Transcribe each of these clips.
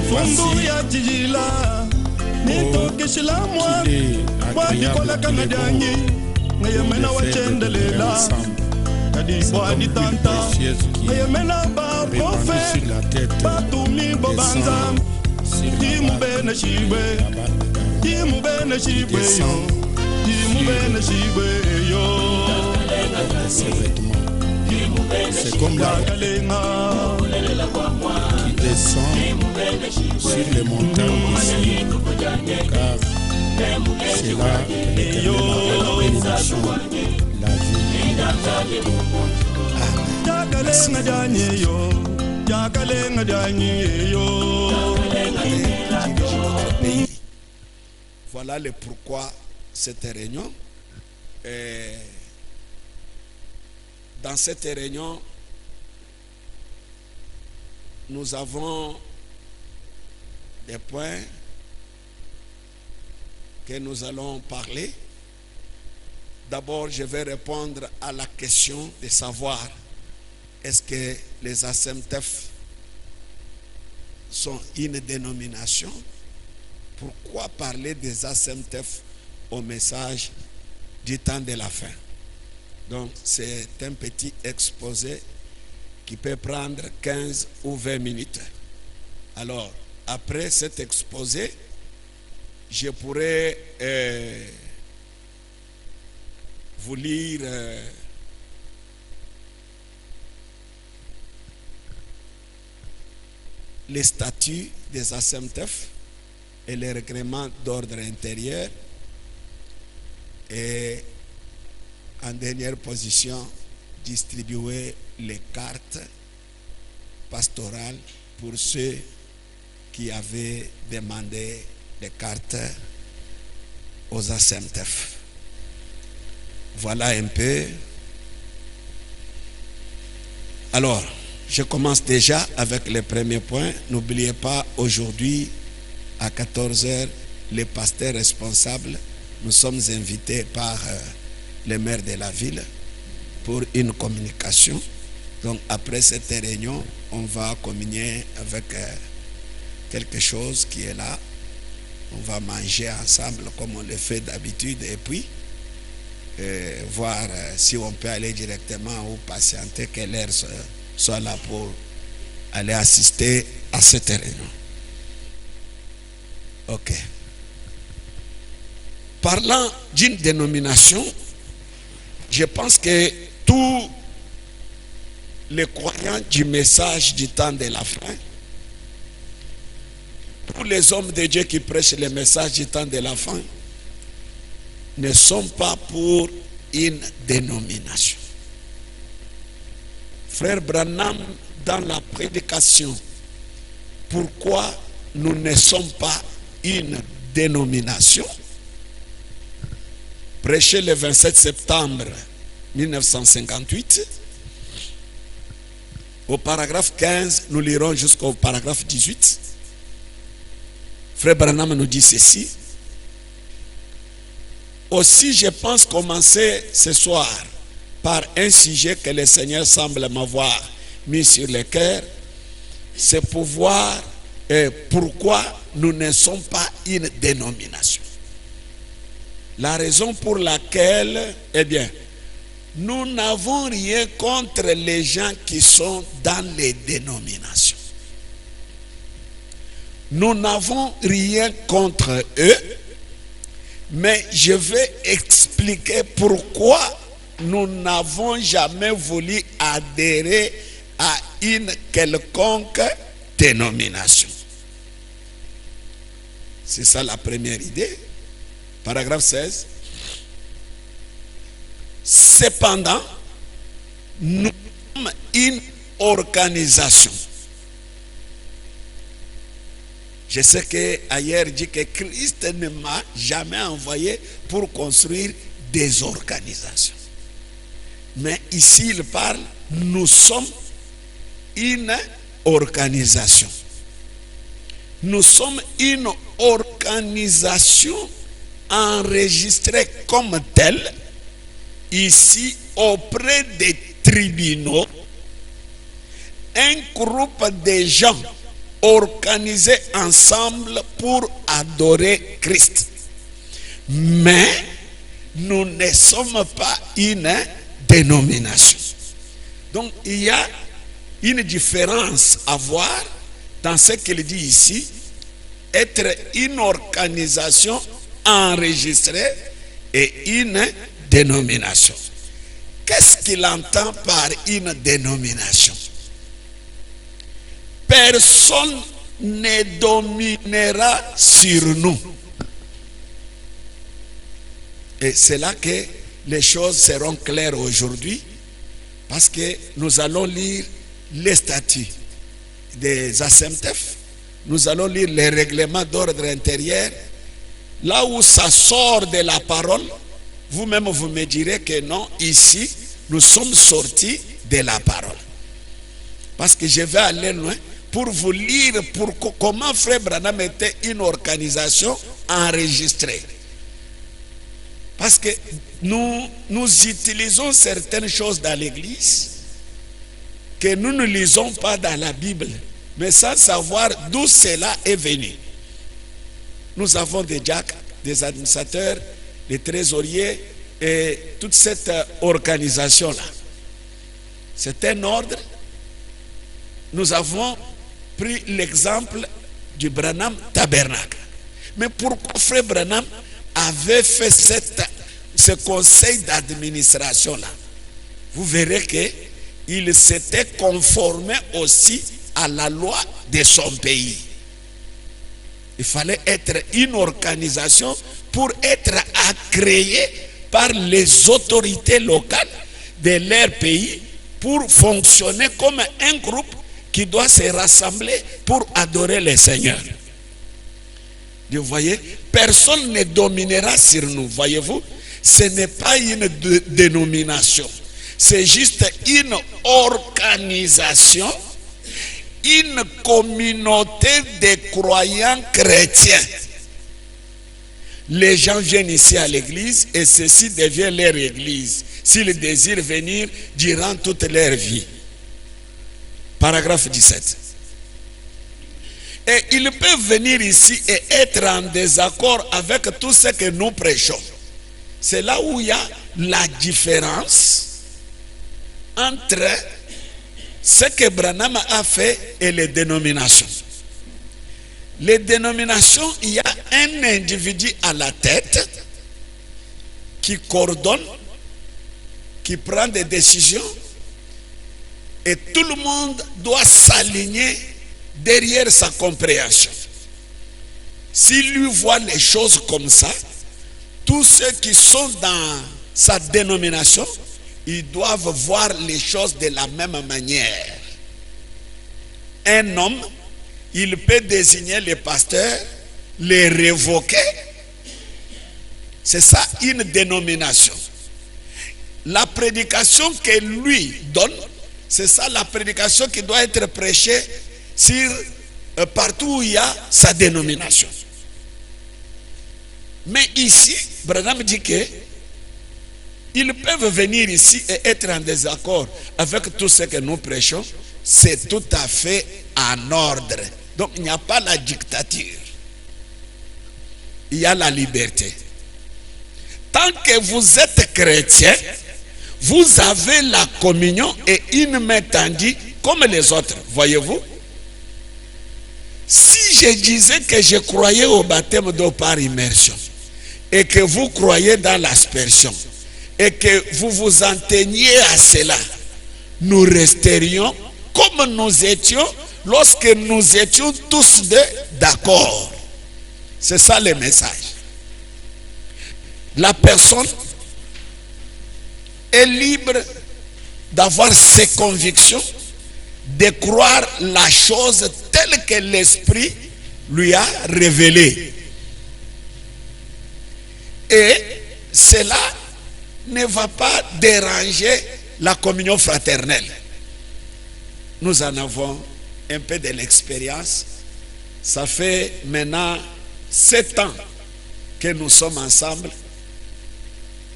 Fungu ya tijila nitoke shilamwa wadi kola kanadyanyi ngayemena wachendelela kadi bwadi tanta ngayemena ba profe batumi bobanza timu bene shibwe yo timu bene shibwe yo. C'est comme la qui descend sur les montagnes ici, car c'est là que l'Éternel a bénédiction, la vie. Voilà le pourquoi cette réunion. Dans cette réunion, nous avons des points que nous allons parler. D'abord, je vais répondre à la question de savoir est-ce que les ASEMTEF sont une dénomination? Pourquoi parler des ASEMTEF au message du temps de la fin? Donc, c'est un petit exposé qui peut prendre 15 ou 20 minutes. Alors, après cet exposé, je pourrais vous lire les statuts des ASEMTEF et les règlements d'ordre intérieur, et en dernière position, distribuer les cartes pastorales pour ceux qui avaient demandé des cartes aux ASEMTEF. Voilà un peu. Alors, je commence déjà avec le premier point. N'oubliez pas, aujourd'hui, à 14h, les pasteurs responsables, nous sommes invités par le maire de la ville pour une communication. Donc après cette réunion, on va communier avec quelque chose qui est là. On va manger ensemble comme on le fait d'habitude et puis voir si on peut aller directement ou patienter que l'heure soit là pour aller assister à cette réunion. Ok. Parlant d'une dénomination, je pense que tous les croyants du message du temps de la fin, tous les hommes de Dieu qui prêchent le message du temps de la fin, ne sont pas pour une dénomination. Frère Branham, dans la prédication, pourquoi nous ne sommes pas une dénomination? Prêché le 27 septembre 1958. Au paragraphe 15, nous lirons jusqu'au paragraphe 18. Frère Branham nous dit ceci. Aussi, je pense commencer ce soir par un sujet que le Seigneur semble m'avoir mis sur le cœur. C'est pouvoir et pourquoi nous ne sommes pas une dénomination. La raison pour laquelle, eh bien, nous n'avons rien contre les gens qui sont dans les dénominations. Nous n'avons rien contre eux, mais je vais expliquer pourquoi nous n'avons jamais voulu adhérer à une quelconque dénomination. C'est ça la première idée. Paragraphe 16. Cependant, nous sommes une organisation. Je sais qu'ailleurs dit que Christ ne m'a jamais envoyé pour construire des organisations. Mais ici il parle, nous sommes une organisation. Nous sommes une organisation enregistrée comme telle ici auprès des tribunaux, un groupe de gens organisés ensemble pour adorer Christ. Mais nous ne sommes pas une dénomination. Donc il y a une différence à voir dans ce qu'il dit ici, être une organisation enregistrée et une dénomination. Qu'est-ce qu'il entend par une dénomination? Personne ne dominera sur nous. Et c'est là que les choses seront claires aujourd'hui, parce que nous allons lire les statuts des ASEMTEF, nous allons lire les règlements d'ordre intérieur. Là où ça sort de la parole, vous-même vous me direz que non, ici, nous sommes sortis de la parole. Parce que je vais aller loin pour vous lire comment Frère Branham était une organisation enregistrée. Parce que nous utilisons certaines choses dans l'église que nous ne lisons pas dans la Bible, mais sans savoir d'où cela est venu. Nous avons des diacres, des administrateurs, des trésoriers et toute cette organisation-là. C'est un ordre. Nous avons pris l'exemple du Branham Tabernacle. Mais pourquoi Frère Branham avait fait ce conseil d'administration-là? Vous verrez qu'il s'était conformé aussi à la loi de son pays. Il fallait être une organisation pour être agréé par les autorités locales de leur pays pour fonctionner comme un groupe qui doit se rassembler pour adorer le Seigneur. Vous voyez, personne ne dominera sur nous, voyez-vous. Ce n'est pas une dénomination, c'est juste une organisation, une communauté de croyants chrétiens. Les gens viennent ici à l'église et ceci devient leur église, s'ils désirent venir durant toute leur vie. Paragraphe 17. Et ils peuvent venir ici et être en désaccord avec tout ce que nous prêchons. C'est là où il y a la différence entre ce que Branham a fait et les dénominations. Les dénominations, il y a un individu à la tête qui coordonne, qui prend des décisions, et tout le monde doit s'aligner derrière sa compréhension. S'il lui voit les choses comme ça, tous ceux qui sont dans sa dénomination, ils doivent voir les choses de la même manière. Un homme, il peut désigner les pasteurs, les révoquer. C'est ça une dénomination. La prédication que lui donne, c'est ça la prédication qui doit être prêchée partout où il y a sa dénomination. Mais ici, Branham dit que ils peuvent venir ici et être en désaccord avec tout ce que nous prêchons. C'est tout à fait en ordre. Donc il n'y a pas la dictature. Il y a la liberté. Tant que vous êtes chrétien, vous avez la communion et une main tendue comme les autres. Voyez-vous? Si je disais que je croyais au baptême d'eau par immersion et que vous croyez dans l'aspersion et que vous vous en teniez à cela, nous resterions comme nous étions lorsque nous étions tous d'accord. C'est ça le message. La personne est libre d'avoir ses convictions, de croire la chose telle que l'Esprit lui a révélée. Et cela ne va pas déranger la communion fraternelle. nous en avons un peu de l'expérience. Ça fait maintenant 7 ans que nous sommes ensemble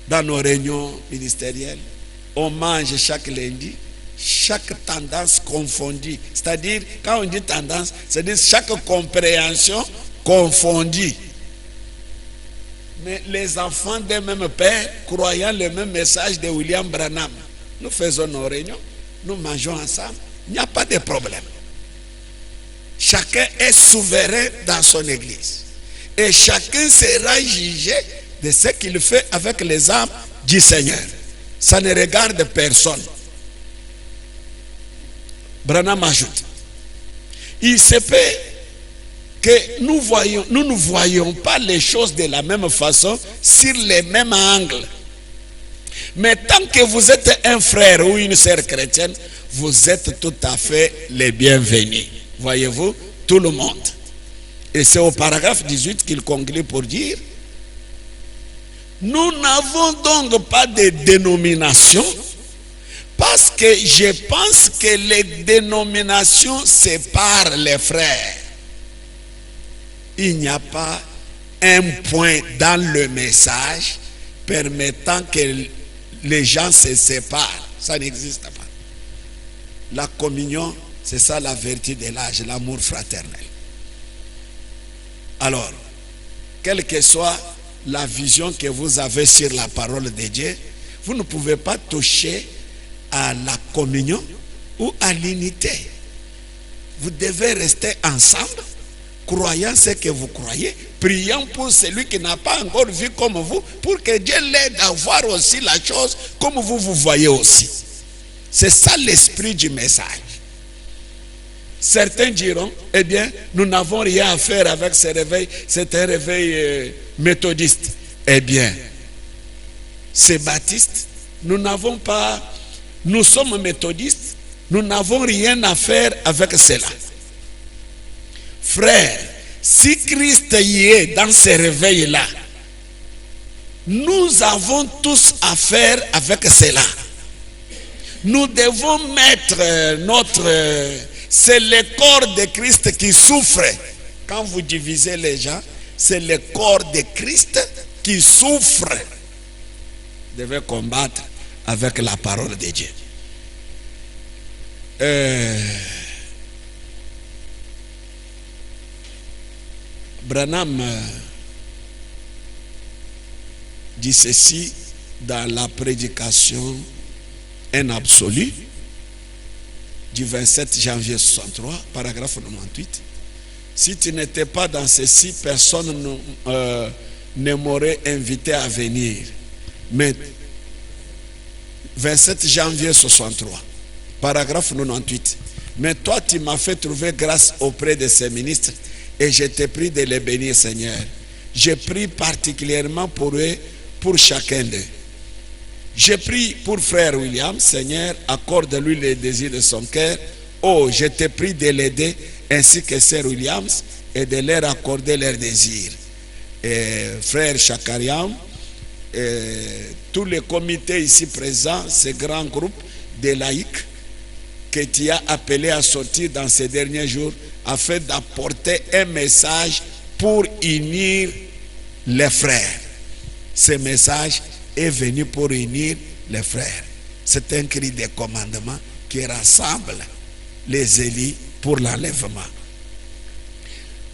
dans nos réunions ministérielles. On mange chaque lundi, chaque tendance confondue. C'est-à-dire, quand on dit tendance, c'est-à-dire chaque compréhension confondue. Mais les enfants d'un même père, croyant le même message de William Branham, nous faisons nos réunions, nous mangeons ensemble, il n'y a pas de problème. Chacun est souverain dans son église. Et chacun sera jugé de ce qu'il fait avec les âmes du Seigneur. Ça ne regarde personne. Branham ajoute, il se peut que nous ne voyons pas les choses de la même façon, sur les mêmes angles. Mais tant que vous êtes un frère ou une sœur chrétienne, vous êtes tout à fait les bienvenus. Voyez-vous, tout le monde. Et c'est au paragraphe 18 qu'il conclut pour dire, nous n'avons donc pas de dénomination, parce que je pense que les dénominations séparent les frères. Il n'y a pas un point dans le message permettant que les gens se séparent. Ça n'existe pas. La communion, c'est ça la vertu de l'âge, l'amour fraternel. Alors, quelle que soit la vision que vous avez sur la parole de Dieu, vous ne pouvez pas toucher à la communion ou à l'unité. Vous devez rester ensemble, croyant ce que vous croyez, priant pour celui qui n'a pas encore vu comme vous, pour que Dieu l'aide à voir aussi la chose comme vous voyez aussi. C'est ça l'esprit du message. Certains diront, eh bien, nous n'avons rien à faire avec ce réveil, c'est un réveil méthodiste. Eh bien, c'est baptiste, nous sommes méthodistes, nous n'avons rien à faire avec cela. Frère, si Christ y est dans ce réveil-là, nous avons tous à faire avec cela. Nous devons mettre c'est le corps de Christ qui souffre. Quand vous divisez les gens, c'est le corps de Christ qui souffre. Vous devez combattre avec la parole de Dieu. Branham dit ceci dans la prédication Un absolu du 27 janvier 63, paragraphe 98. Si tu n'étais pas dans ceci, personne ne m'aurait invité à venir. Mais 27 janvier 63, paragraphe 98. Mais toi, tu m'as fait trouver grâce auprès de ces ministres et je t'ai pris de les bénir, Seigneur. Je prie particulièrement pour eux, pour chacun d'eux. Je prie pour frère William, Seigneur, accorde-lui les désirs de son cœur. Oh, je te prie de l'aider, ainsi que sœur Williams, et de leur accorder leurs désirs. Et frère Chakariam, tous les comités ici présents, ce grand groupe de laïcs que tu as appelé à sortir dans ces derniers jours, afin d'apporter un message pour unir les frères. Ce message est venu pour unir les frères. C'est un cri de commandement qui rassemble les élus pour l'enlèvement.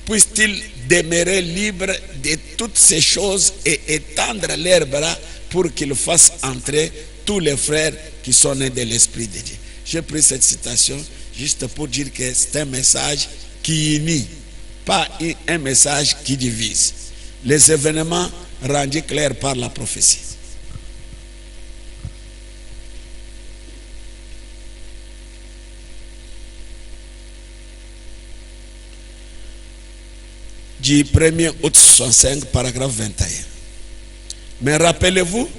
Puissent-ils demeurer libres de toutes ces choses et étendre leurs bras pour qu'ils fassent entrer tous les frères qui sont nés de l'Esprit de Dieu. J'ai pris cette citation juste pour dire que c'est un message qui unit, pas un message qui divise. Les événements rendus clairs par la prophétie. Du 1er août 65, paragraphe 21. Mais rappelez-vous,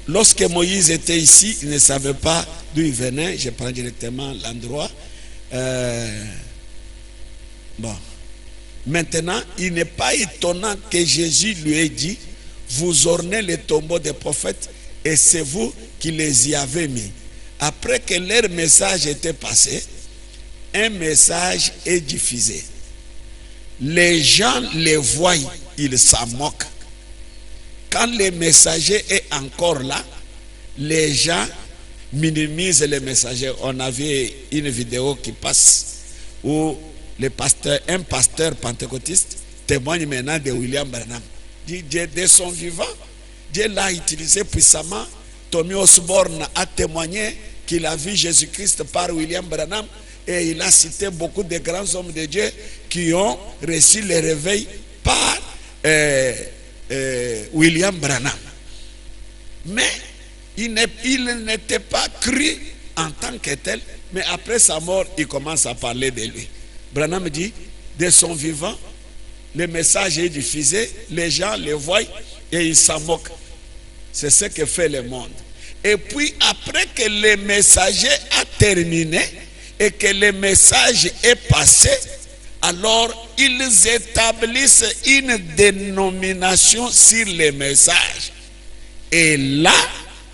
lorsque Moïse était ici, il ne savait pas d'où il venait. Je prends directement l'endroit. Maintenant, il n'est pas étonnant que Jésus lui ait dit, vous ornez les tombeaux des prophètes et c'est vous qui les y avez mis. Après que leur message était passé, un message est diffusé. Les gens les voient, ils s'en moquent. Quand le messager est encore là, les gens minimisent le messager. On avait une vidéo qui passe où un pasteur pentecôtiste témoigne maintenant de William Branham. Dit, de son vivant, Dieu l'a utilisé puissamment. Tommy Osborne a témoigné qu'il a vu Jésus-Christ par William Branham et il a cité beaucoup de grands hommes de Dieu qui ont reçu le réveil par William Branham. Mais il n'était pas cru en tant que tel, mais après sa mort, il commence à parler de lui. Branham dit, de son vivant, le message est diffusé, les gens le voient et ils s'en moquent. C'est ce que fait le monde. Et puis après que le messager a terminé et que le message est passé, alors ils établissent une dénomination sur le message. Et là,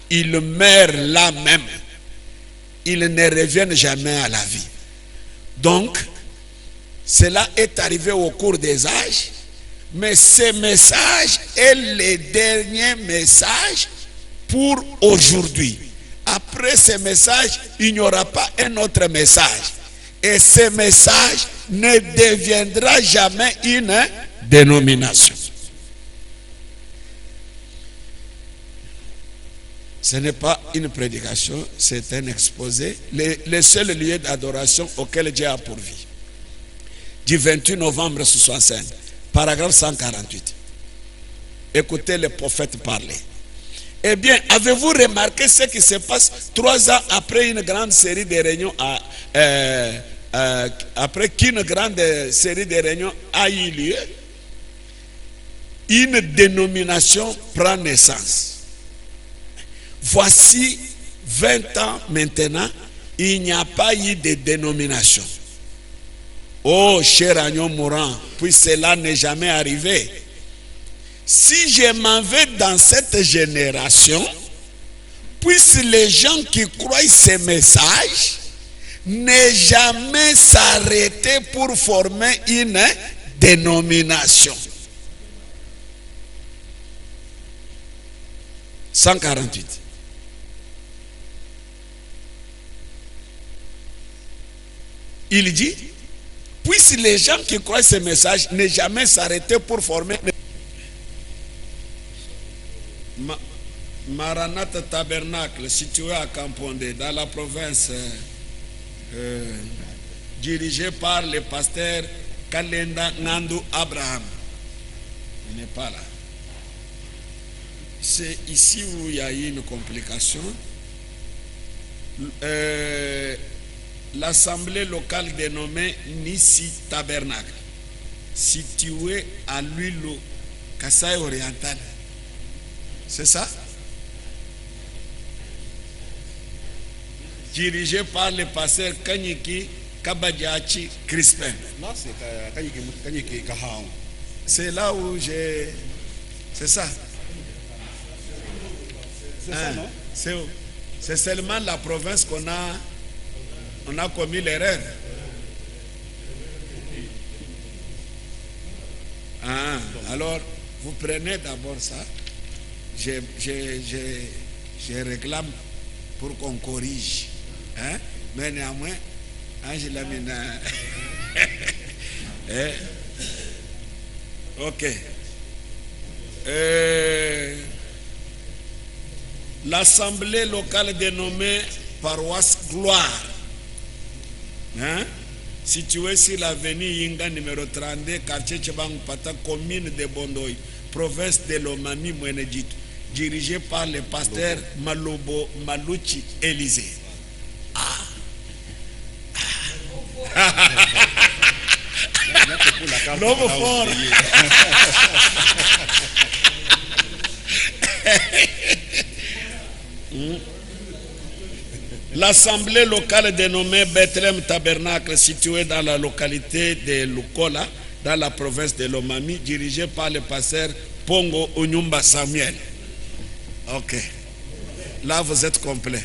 ils meurent là même. Ils ne reviennent jamais à la vie. Donc, cela est arrivé au cours des âges, mais ce message est le dernier message pour aujourd'hui. Après ce message, il n'y aura pas un autre message. Et ce message ne deviendra jamais une dénomination. Ce n'est pas une prédication, c'est un exposé. Le seul lieu d'adoration auquel Dieu a pourvu. Du 28 novembre 1965, paragraphe 148. Écoutez le prophète parler. Eh bien, avez-vous remarqué ce qui se passe 3 ans après une grande série de réunions après qu'une grande série de réunions a eu lieu, une dénomination prend naissance. Voici 20 ans maintenant, il n'y a pas eu de dénomination. Oh, cher agneau mourant, puis cela n'est jamais arrivé. Si je m'en vais dans cette génération, puissent les gens qui croient ces messages ne jamais s'arrêter pour former une dénomination. 148. Il dit, puissent les gens qui croient ces messages ne jamais s'arrêter pour former Maranatha Tabernacle, situé à Kampondé, dans la province, dirigé par le pasteur Kalenda Ngandu Abraham. Il n'est pas là. C'est ici où il y a eu une complication. L'assemblée locale dénommée Nissi Tabernacle, située à Luilo, Kasaï oriental. C'est ça? Dirigé par le pasteur Kanyiki Kabadiachi Crispin. Non, c'est Kanyiki Kahao. C'est là où j'ai... C'est ça? C'est ça, non? C'est seulement la province qu'on a commis l'erreur. Ah, alors, vous prenez d'abord ça. Je réclame pour qu'on corrige. Hein? Mais néanmoins, je l'amène. Ok. L'assemblée locale dénommée Paroisse Gloire, hein? Située sur l'avenue Yinga numéro 32, quartier Tchebang Pata, commune de Bondoy, province de Lomami Mwenedit, dirigée par le pasteur Malobo Maluchi Élysée. L'homme fort. L'assemblée locale dénommée Bethlehem Tabernacle, située dans la localité de Lukola, dans la province de Lomami, dirigée par le pasteur Pongo Onyumba Samuel. Ok. Là, vous êtes complet.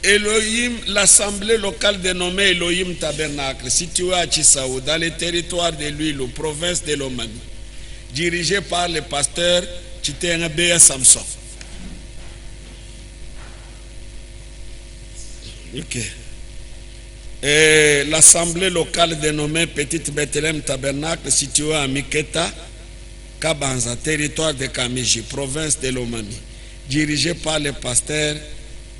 Elohim, l'assemblée locale dénommée Elohim Tabernacle, située à Chisaou, dans le territoire de l'Huilo, province de Lomami, dirigée par le pasteur Chitenabea Samson. Ok. L'assemblée locale dénommée Petite Bethléem Tabernacle, située à Miketa, Kabanza, territoire de Kamiji, province de Lomami, dirigée par le pasteur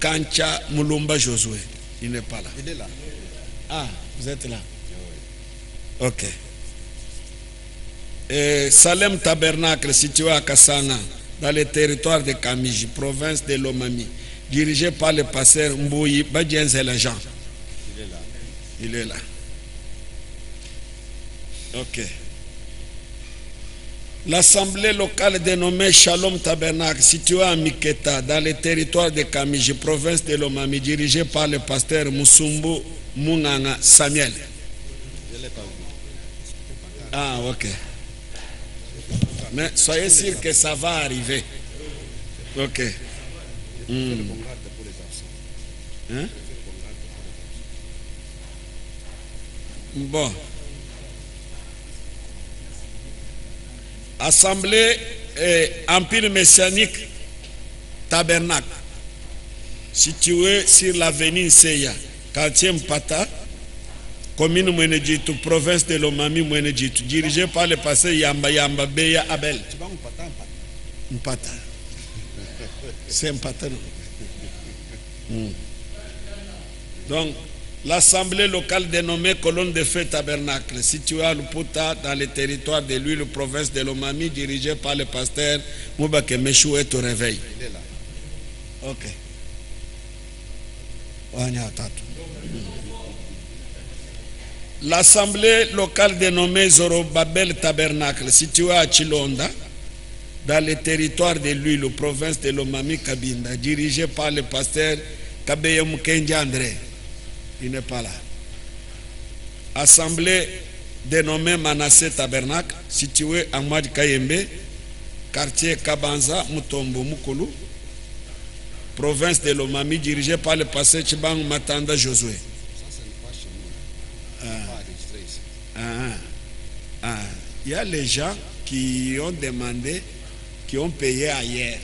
Kancha Mulumba Josué. Il n'est pas là. Il est là. Ah, vous êtes là. Ok. Salem Tabernacle, situé à Kassanga, dans le territoire de Kamiji, province de Lomami, dirigé par le pasteur Mbouyi Badjenzel Jean. Il est là. Il est là. Ok. L'assemblée locale dénommée Shalom Tabernacle, située à Miketa, dans le territoire de Kamiji, province de Lomami, dirigée par le pasteur Musumbu Munganga Samuel. Je ne l'ai pas vu. Ah, ok. Mais soyez sûr que ça va arriver. Ok. Fais le bon garde pour les absents. Hein? Bon. Assemblée Empire Messianique Tabernacle, située sur l'avenue Seya, quartier Mpata, commune Mwenedjitu, province de Lomami Mwenedjitu, dirigée par le pasteur Yamba Beya Abel. Tu vas Mpata. Mpata. C'est Mpata, non? Donc, l'assemblée locale dénommée Colonne de Feu Tabernacle, située à Luputa, dans le territoire de l'Huile, province de Lomami, dirigée par le pasteur Moubake Meshou est au réveil. Il est là. Ok. L'assemblée locale dénommée Zorobabel Tabernacle, située à Chilonda, dans le territoire de l'Huile, province de Lomami Kabinda, dirigée par le pasteur Kabeya Mukenji André. Il n'est pas là. Assemblée dénommée Manassé Tabernacle, située à Mouad Kayembe, quartier Kabanza, Mutombo, Mukulu, province de Lomami, dirigée par le pasteur Chibang Matanda Josué. Ça, ce n'est pas chez nous. On n'est pas enregistré ici. Il y a les gens qui ont demandé, qui ont payé ailleurs,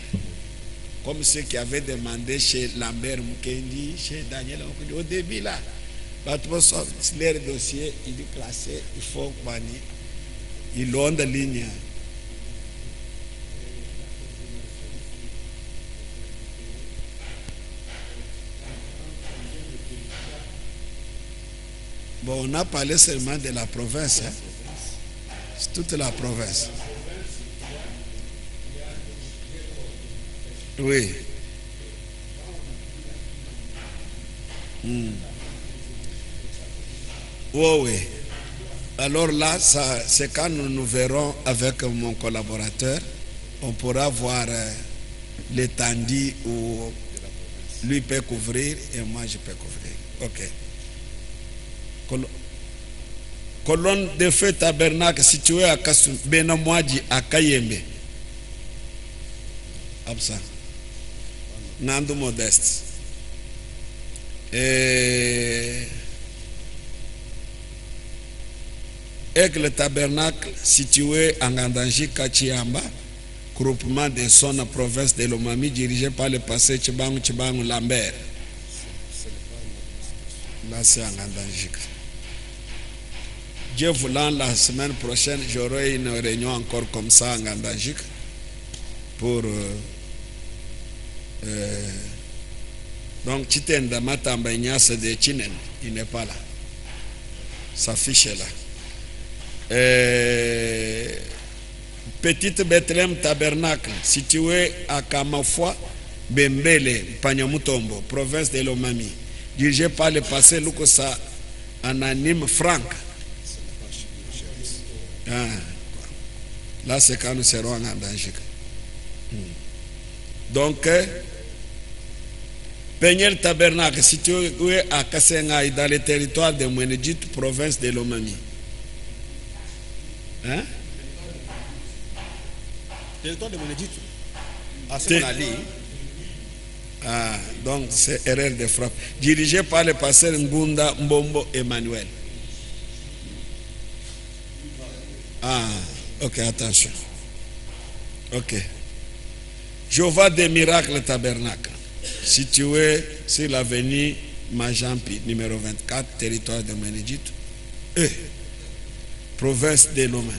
comme ceux qui avaient demandé chez Lambert Mukendi, chez Daniel Mukendi. Au début, là, leur dossier, il est classé, il faut bannir. Ils l'ont de ligne. Bon, on a parlé seulement de la province. Hein? C'est toute la province. Oui. Oui. Alors là, c'est quand nous verrons avec mon collaborateur, on pourra voir l'étendue où lui peut couvrir et moi je peux couvrir. Ok. Colonne de feu tabernacle située à Benamouadji à Kayembe. Absa. Nando Modeste. Aigle tabernacle situé en Gandanji Kachiamba, groupement de Sona, province de Lomami, dirigé par le pasteur Chibangu Lambert. Là, c'est en Gandanji. Dieu voulant, la semaine prochaine, j'aurai une réunion encore comme ça en Gandanji pour donc Chitenda Matamba Ignace de Chinen, il n'est pas là. Sa fiche est là. Petite Bethléem Tabernacle, situé à Kamafwa, Bembele, Panyamutombo, province de Lomami, dirigé par le pasteur Lukosa Ananime Franck. Là, c'est quand nous serons en danger. Donc, Peñel Tabernacle, situé à Kassengaï, dans le territoire de Mwenedjit, province de Lomami. Hein? Territoire de Monédite. Ah, c'est mon allée. Ah, donc c'est erreur de frappe. Dirigé par le pasteur Ngunda Mbombo Emmanuel. Ah, ok, attention. Ok. Jéhovah des miracles tabernacle, situé sur l'avenue Majampi, numéro 24, territoire de Monédite, province de Lomami.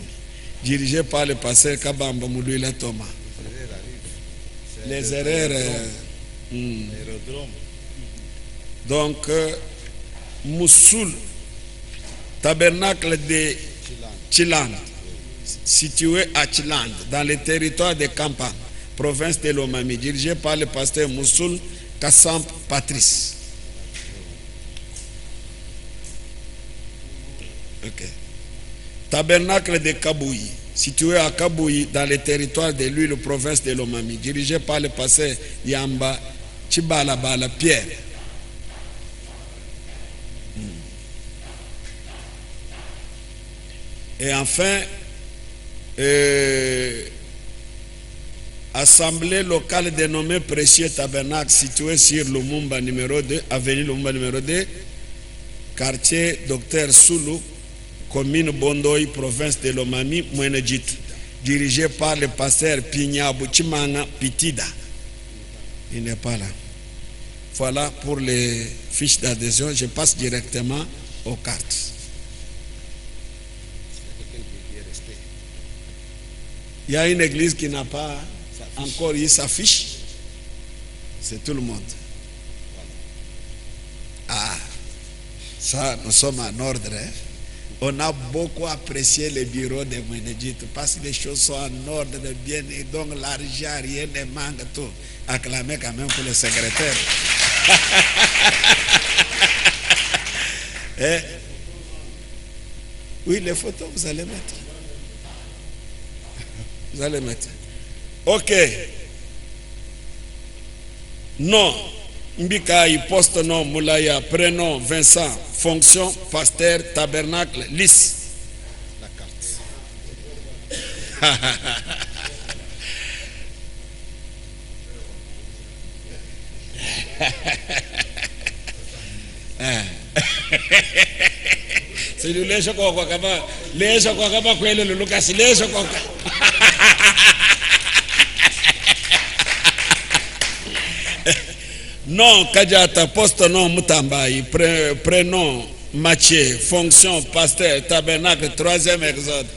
Dirigé par le pasteur Kabamba Moulouila Thomas. Les erreurs. Aérodrome. Donc, Moussoul, tabernacle de Chiland, situé à Chiland, dans le territoire de Kampan, province de Lomami, dirigé par le pasteur Moussoul Kassamp Patrice. Ok. Tabernacle de Kabouyi, situé à Kabouyi, dans le territoire de l'île, province de Lomami, dirigé par le pasteur Yamba Chibalabala Pierre. Et enfin, assemblée locale dénommée Précieux Tabernacle, située sur Lumumba numéro 2, avenue Lumumba numéro 2, quartier Docteur Soulou, commune Bondoy, province de Lomami, Monédit, dirigé par le pasteur Pignabou Chimanga Pitida. Il n'est pas là. Voilà pour les fiches d'adhésion. Je passe directement aux cartes. Il y a une église qui n'a pas encore eu sa fiche. C'est tout le monde. Ah, ça, nous sommes en ordre. Hein? On a beaucoup apprécié les bureaux de Monédit parce que les choses sont en ordre bien et donc l'argent, rien ne manque, tout. Acclamez quand même pour le secrétaire. Eh? Oui, les photos, vous allez mettre. Vous allez mettre. Ok. Nom, Mbikaï, poste nom, Moulaya, prénom, Vincent, fonction, pasteur, tabernacle, lys. La carte. C'est du lait chocolat kama lait chocolat kama kwele le Lucas lait chocolat. Non Kajata, poste nom Mutambaï, prénom Mathieu, fonction pasteur, tabernacle, 3e exode.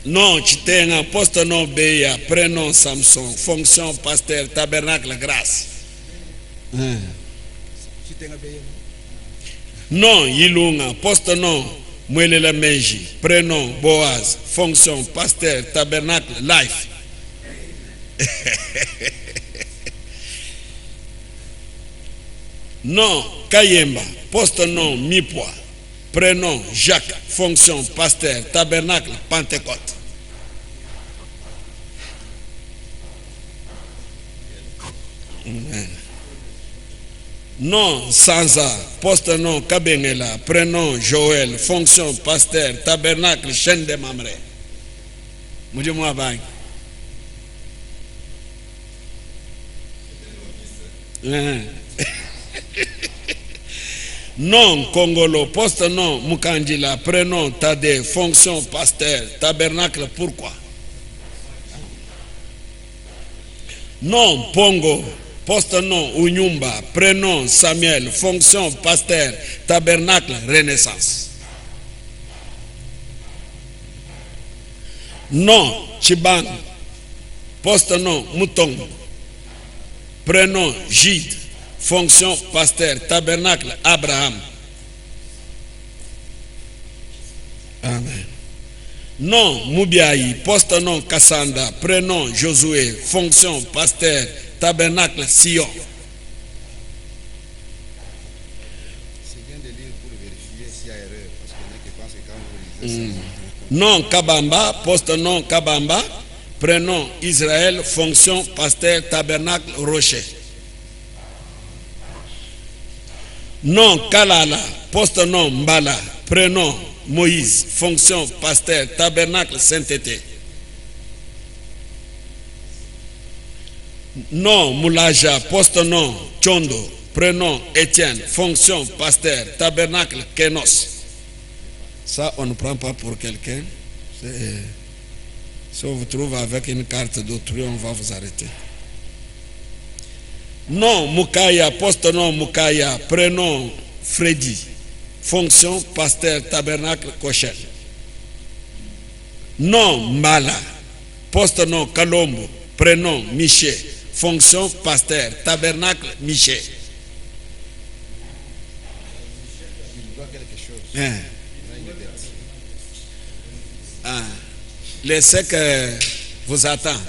Non Chitenga, poste nom Beya, prénom Samson, fonction pasteur, tabernacle, grâce. Non Yilunga, poste nom Mouelela Menji, prénom Boaz, fonction pasteur, tabernacle, life. Non Kayemba, poste nom Mipwa, prénom Jacques, fonction pasteur, tabernacle, Pentecôte. Non Sanza, poste nom Kabengela, prénom Joël, fonction pasteur, tabernacle, chaîne de Mamre. Moudjoumoua Bang. Non Congolo, poste nom Mukandila, prénom Tade, fonction pasteur, tabernacle, pourquoi? Non Pongo, poste nom Unyumba, prénom Samuel, fonction pasteur, tabernacle, renaissance. Non Chibang, poste nom Mouton, prénom Gide, fonction pasteur, tabernacle, Abraham. Amen. Non Moubiaï, poste nom Kassanda, prénom Josué, fonction pasteur, tabernacle, Sion. C'est bien de lire pour vérifier s'il y a erreur, parce qu'il y en a qui pensent que quand vous lisez ça. Non Kabamba, poste nom Kabamba, prénom Israël, fonction pasteur, tabernacle, rocher. Non Kalala, poste nom Mbala, prénom Moïse, fonction pasteur, tabernacle, sainteté. Nom Moulaja, poste-nom Chondo, prénom Étienne, fonction pasteur, tabernacle, Kénos. Ça, on ne prend pas pour quelqu'un. Si on vous trouve avec une carte d'autrui, on va vous arrêter. Nom Moukaya, poste-nom Moukaya, prénom Freddy, fonction pasteur, tabernacle, Kochel. Nom Mbala, poste-nom Kalombo, prénom Miché, fonction pasteur, tabernacle, Miché. Il doit quelque chose. Hein? Il a une dette. Ah. Les secs vous attendent.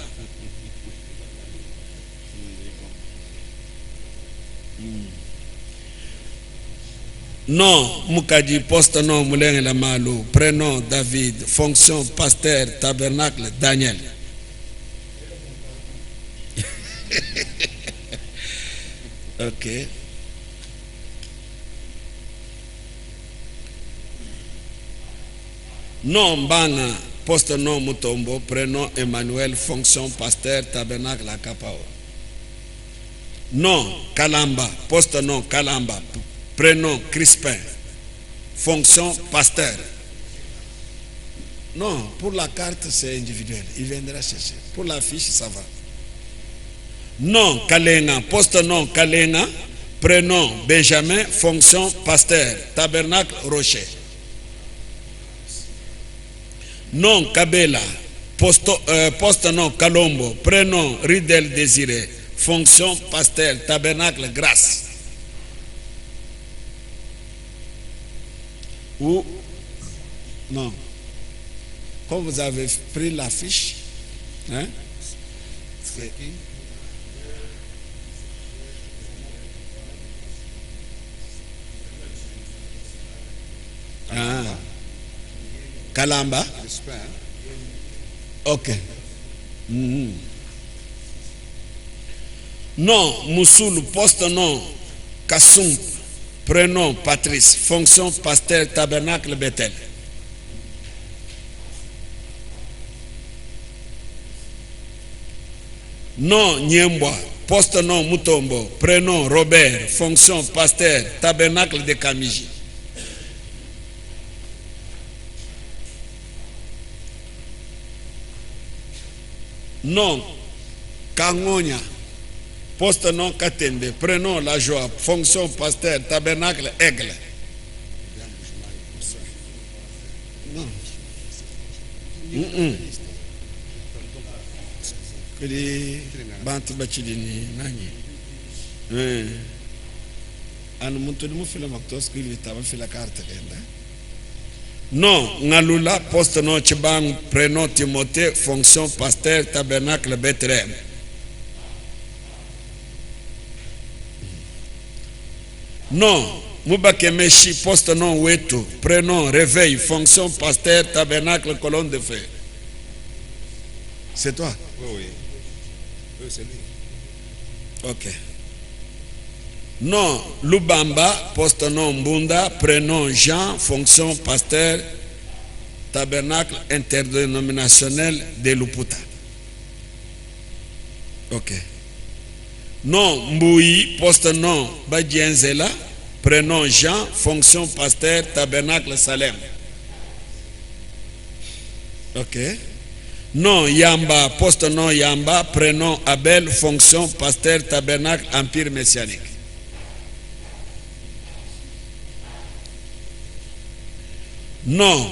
Nom Moukadi, poste nom Moulin la Malou, prénom David, fonction pasteur, tabernacle, Daniel. Ok. Nom Bana, poste nom Mutombo, prénom Emmanuel, fonction pasteur, tabernacle, la Kapao. Nom Kalamba, poste nom Kalamba, prénom Crispin, fonction pasteur. Non, pour la carte c'est individuel, il viendra chercher. Pour la fiche ça va. Nom Kalenga, poste nom Kalenga, prénom Benjamin, fonction pasteur, tabernacle Rocher. Nom Kabela, poste nom Kalombo, prénom Ridel Désiré, fonction pasteur, tabernacle Grâce. Ou non, quand vous avez pris la fiche, hein, C'est qui? ah, Kalamba, Crispin, hein? ok. Mhm. Non, Moussoul, poste nom Kassoum, prénom Patrice, fonction pasteur, tabernacle Bethel. Nom Niembois, poste nom Mutombo, prénom Robert, fonction pasteur, tabernacle de Kamiji. Nom Kangonia, poste nom Katende, prénom La Joie, fonction pasteur, tabernacle Aigle. Non. Kili bantu bachidini nani. Anu muntu mu fila maktos kili taba fila carte kenda. Non, Ngalula, poste nom Chibang, prénom Timothée, fonction pasteur, tabernacle Bethlehem. Non, Moubakemeshi, poste nom Weto, prénom Réveil, fonction pasteur, tabernacle colonne de feu. C'est toi? Oui, oui. Oui, c'est lui. Ok. Non, Lubamba, poste nom Mbunda, prénom Jean, fonction pasteur, tabernacle interdénominationnel de Luputa. Ok. Non, Mboui, poste nom Badienzela, prénom Jean, fonction pasteur, tabernacle Salem. Ok. Non, Yamba, poste nom Yamba, prénom Abel, fonction pasteur, tabernacle empire messianique. Non,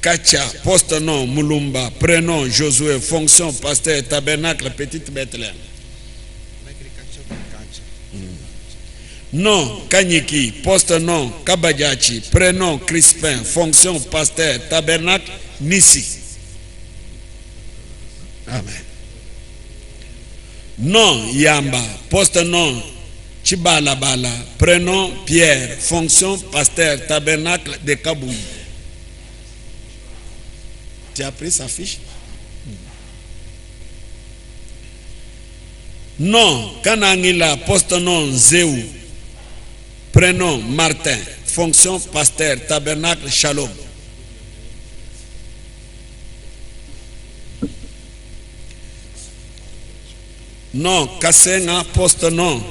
Kacha, poste nom Moulumba, prénom Josué, fonction pasteur, tabernacle petite Bethléem. On a écrit Kancha ou Kancha. Non, Kanyiki, poste nom Kabadjachi, prénom Crispin, fonction pasteur, tabernacle Nissi. Amen. Non, Yamba, poste nom Chibalabala, prénom Pierre, fonction pasteur, tabernacle de Kaboui. Tu as pris sa fiche? Non, Kanangila, poste nom Zéou, prénom Martin, fonction pasteur, tabernacle Shalom. Non, Kassenga, poste-nom.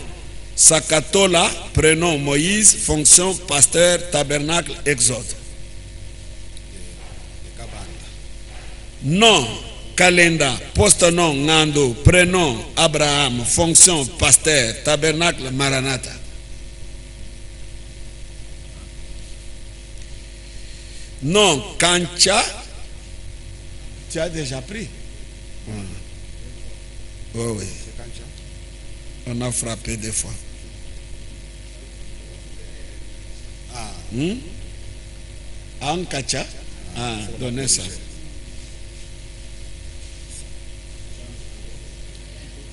Sakatola, prénom Moïse, fonction pasteur, tabernacle, exode. Non, Kalenda, poste-nom Ngando, prénom Abraham, fonction pasteur, tabernacle, Maranatha. Non, Kancha, tu as déjà pris. Oh, oui. On a frappé des fois. Ankacha, donnez ça.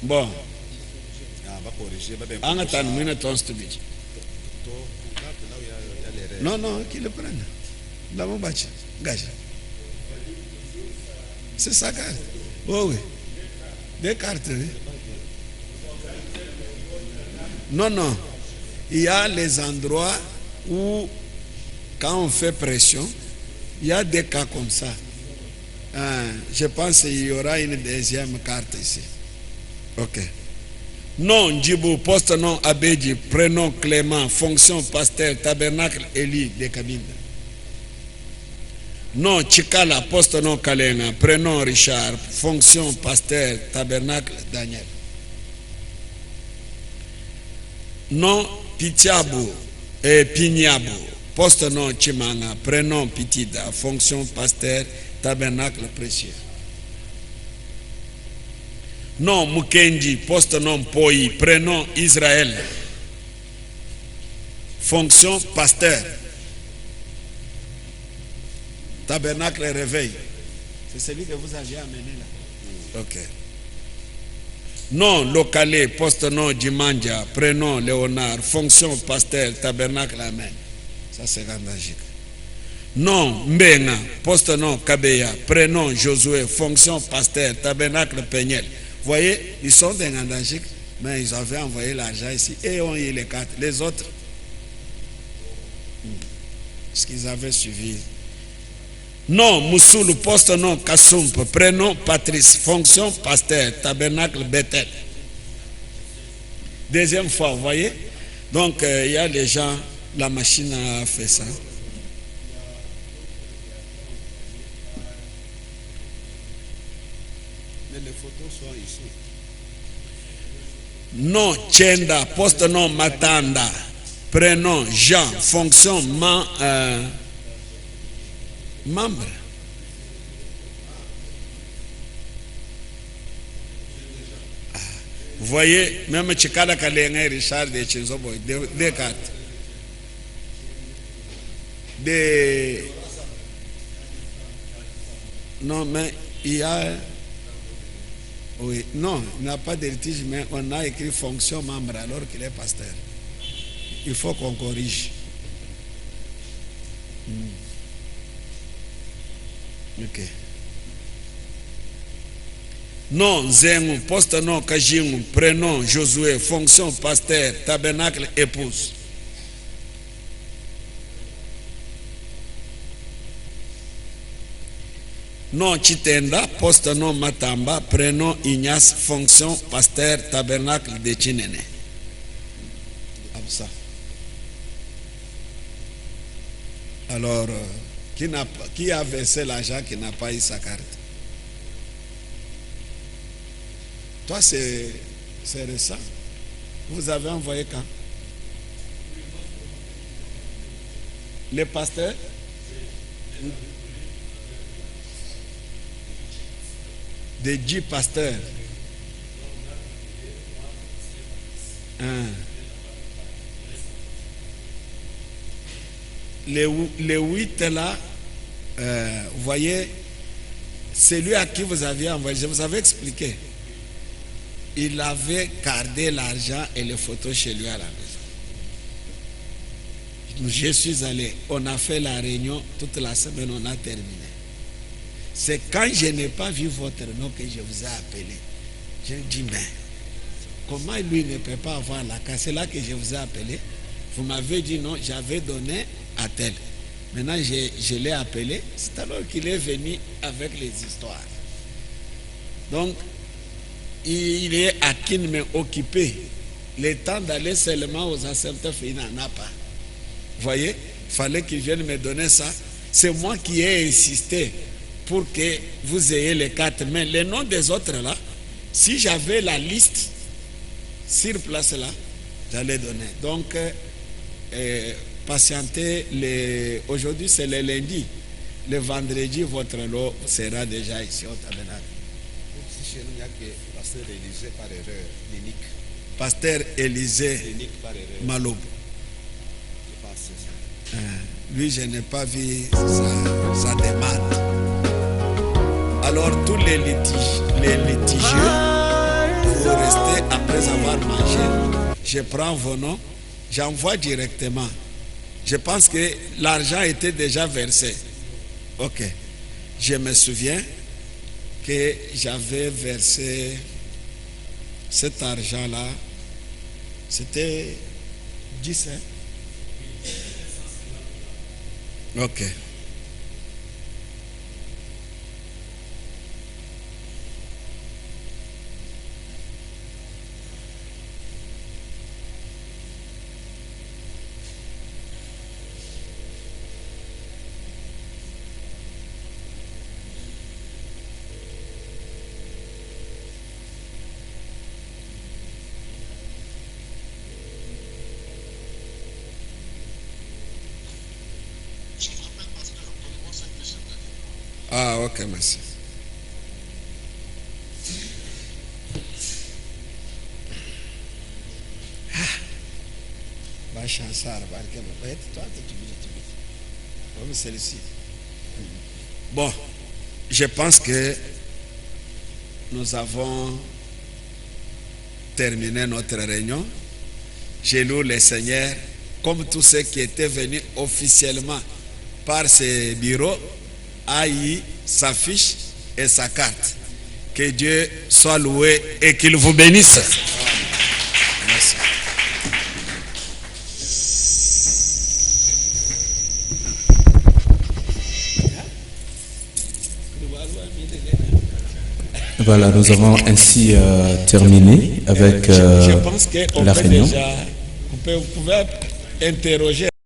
Bon. Angatan minute on to be. Non, non, qu'il le prenne. Là, mon bâti. Gage. C'est sa carte. Oh oui. Des cartes, oui. Non, non. Il y a les endroits où, quand on fait pression, il y a des cas comme ça. Je pense qu'il y aura une deuxième carte ici. Ok. Non, Djibou, poste nom Abedji, prénom Clément, fonction pasteur, tabernacle Élie de Kabinda. Non, Chikala, poste nom Kalenga, prénom Richard, fonction pasteur, tabernacle Daniel. Non, Pitiabou et Pignabou, poste nom Chimanga, prénom Pitida, fonction pasteur, tabernacle précieux. Non, Mukenji, poste nom Poi, prénom Israël, fonction pasteur, tabernacle réveil. C'est celui que vous aviez amené là. Ok. Non, Localé, poste nom Djimandja, prénom Léonard, fonction pasteur, tabernacle Amen. Ça c'est Gandagique. Non, Mbenga, poste nom Kabeya, prénom Josué, fonction pasteur, tabernacle Peignel. Vous voyez, ils sont des Gandagiques, mais ils avaient envoyé l'argent ici et ont eu les cartes. Les autres, ce qu'ils avaient suivi. Non, Moussoulou, poste nom Kassoump, prénom Patrice, fonction pasteur, tabernacle Bethel. Deuxième fois, vous voyez. Donc, il y a les gens, la machine a fait ça. Mais les photos sont ici. Non, Tchenda, poste nom Matanda, prénom Jean, fonction membre. Vous voyez, même Chikala Kalenga Richard de Chinzobo, des cartes. Non, mais il y a. Oui, non, il n'y a pas de litige, mais on a écrit fonction membre alors qu'il est pasteur. Il faut qu'on corrige. Ok. Non, Zengou, poste nom Kajimou, prénom Josué, fonction pasteur, tabernacle épouse. Non, Chitenda, poste nom Matamba, prénom Ignace, fonction pasteur, tabernacle de Chinene. Comme ça. Alors, qui a versé l'argent qui n'a pas eu sa carte? Toi, c'est récent. Vous avez envoyé quand? Les pasteurs? Des 10 pasteurs. Les 8 là, vous voyez, celui à qui vous aviez envoyé, je vous avais expliqué. Il avait gardé l'argent et les photos chez lui à la maison. Je suis allé, on a fait la réunion, toute la semaine on a terminé. C'est quand je n'ai pas vu votre nom que je vous ai appelé. J'ai dit, mais comment lui ne peut pas avoir la carte? C'est là que je vous ai appelé. Vous m'avez dit non, j'avais donné à tel. Maintenant, je l'ai appelé. C'est alors qu'il est venu avec les histoires. Donc, il est à qui me occuper. Le temps d'aller seulement aux assemblées, il n'en a pas. Vous voyez, il fallait qu'il vienne me donner ça. C'est moi qui ai insisté pour que vous ayez les 4. Mais les noms des autres là, si j'avais la liste sur place là, j'allais donner. Donc, patientez. Aujourd'hui, c'est le lundi. Le vendredi, votre lot sera déjà ici au tabernacle. Si chez nous, il n'y a que pasteur Élisée par erreur, Lénique. Pasteur Élisée Lénique par erreur. Maloub. Je pense que c'est ça. Lui, je n'ai pas vu sa demande. Alors, tous les litigieux, vous restez après avoir mangé. Je prends vos noms, j'envoie directement. Je pense que l'argent était déjà versé. Ok. Je me souviens que j'avais versé cet argent-là. C'était 10, hein? Ok. Ah, ok, merci. Bon, je pense que nous avons terminé notre réunion. J'ai loué le Seigneur, comme tous ceux qui étaient venus officiellement par ce bureau, a eu sa fiche et sa carte. Que Dieu soit loué et qu'il vous bénisse. Merci. Voilà, nous avons ainsi terminé avec Je pense qu'on la peut réunion. déjà, vous pouvez interroger.